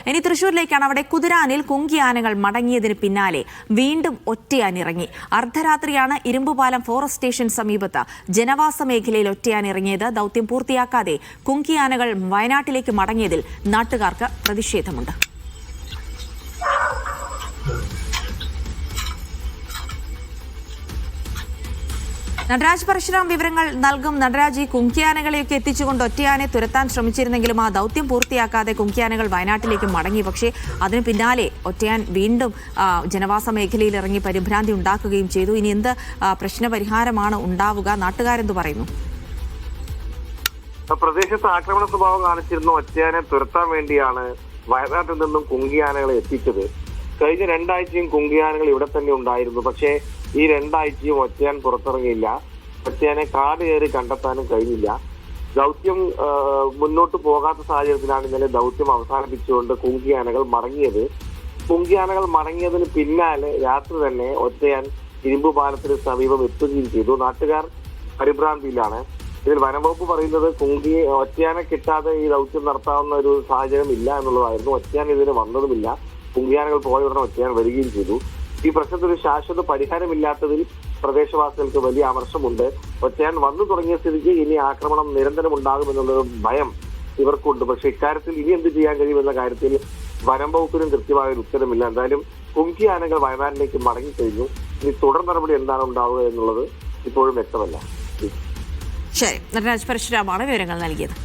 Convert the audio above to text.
ഇനി തൃശൂരിലേക്കാണ്. അവിടെ കുതിരാനിൽ കുങ്കിയാനകൾ മടങ്ങിയതിന് പിന്നാലെ വീണ്ടും ഒറ്റയാൻ ഇറങ്ങി. അർദ്ധരാത്രിയാണ് ഇരുമ്പുപാലം ഫോറസ്റ്റ് സ്റ്റേഷൻ സമീപത്ത് ജനവാസ മേഖലയിൽ ഒറ്റയാൻ ഇറങ്ങിയത്. ദൗത്യം പൂർത്തിയാക്കാതെ കുങ്കിയാനകൾ വയനാട്ടിലേക്ക് മടങ്ങിയതിൽ നാട്ടുകാർക്ക് പ്രതിഷേധമുണ്ട്. നടരാജ് പരശുരാം വിവരങ്ങൾ നൽകും. നടരാജ്, ഈ കുങ്കിയാനകളെയൊക്കെ എത്തിച്ചുകൊണ്ട് ഒറ്റയാനെ തുരത്താൻ ശ്രമിച്ചിരുന്നെങ്കിലും ആ ദൗത്യം പൂർത്തിയാക്കാതെ കുങ്കിയാനകൾ വയനാട്ടിലേക്ക് മടങ്ങി. പക്ഷേ അതിന് പിന്നാലെ ഒറ്റയാൻ വീണ്ടും ജനവാസ മേഖലയിൽ ഇറങ്ങി പരിഭ്രാന്തി ഉണ്ടാക്കുകയും ചെയ്തു. ഇനി എന്ത് പ്രശ്നപരിഹാരമാണ് ഉണ്ടാവുക? നാട്ടുകാരെന്ത് പറയുന്നു? പ്രദേശത്ത് ആക്രമണ സ്വഭാവം കാണിച്ചിരുന്ന ഒറ്റയാനെ തുരത്താൻ വേണ്ടിയാണ് വയനാട്ടിൽ നിന്നും കുങ്കിയാനകളെ എത്തിച്ചത്. കഴിഞ്ഞ 2 ആഴ്ചയും കുങ്കിയാനകൾ ഇവിടെ തന്നെ ഉണ്ടായിരുന്നു. പക്ഷേ ഈ 2 ആഴ്ചയും ഒറ്റയാൻ പുറത്തിറങ്ങിയില്ല. ഒറ്റയാനെ കാട് കയറി കണ്ടെത്താനും കഴിഞ്ഞില്ല. ദൗത്യം മുന്നോട്ട് പോകാത്ത സാഹചര്യത്തിലാണ് ഇന്നലെ ദൗത്യം അവസാനിപ്പിച്ചുകൊണ്ട് കുങ്കിയാനകൾ മടങ്ങിയത്. കുങ്കിയാനകൾ മടങ്ങിയതിന് പിന്നാലെ രാത്രി തന്നെ ഒറ്റയാൻ ഇരുമ്പുപാലത്തിന് സമീപം എത്തുകയും ചെയ്തു. നാട്ടുകാർ പരിഭ്രാന്തിയിലാണ്. ഇതിൽ വനംവകുപ്പ് പറയുന്നത് ഒറ്റയാനെ കിട്ടാതെ ഈ ദൗത്യം നടത്താവുന്ന ഒരു സാഹചര്യം ഇല്ല എന്നുള്ളതായിരുന്നു. ഒറ്റയാൻ ഇതിന് വന്നതുമില്ല. കുങ്കിയാനകൾ പോയ ഉടനെ ഒറ്റയാൻ വരികയും ചെയ്തു. ഈ പ്രശ്നത്തിന് ശാശ്വത പരിഹാരമില്ലാത്തതിൽ പ്രദേശവാസികൾക്ക് വലിയ അമർഷമുണ്ട്. ഒറ്റയാൻ വന്നു തുടങ്ങിയ സ്ഥിതിക്ക് ഇനി ആക്രമണം നിരന്തരം ഉണ്ടാകുമെന്നുള്ളൊരു ഭയം ഇവർക്കുണ്ട്. പക്ഷെ ഇക്കാര്യത്തിൽ ഇനി എന്ത് ചെയ്യാൻ കഴിയുമെന്ന കാര്യത്തിൽ വനം വകുപ്പിനും കൃത്യമായ ഒരു ഉത്തരമില്ല. എന്തായാലും കുങ്കിയാനകൾ വയനാട്ടിലേക്ക് മടങ്ങിക്കഴിഞ്ഞു. ഇനി തുടർ നടപടി എന്താണ് ഉണ്ടാവുക എന്നുള്ളത് ഇപ്പോഴും വ്യക്തമല്ല. ശരി, നടരാജ് പരശുരാമാണ് വിവരങ്ങൾ നൽകിയത്.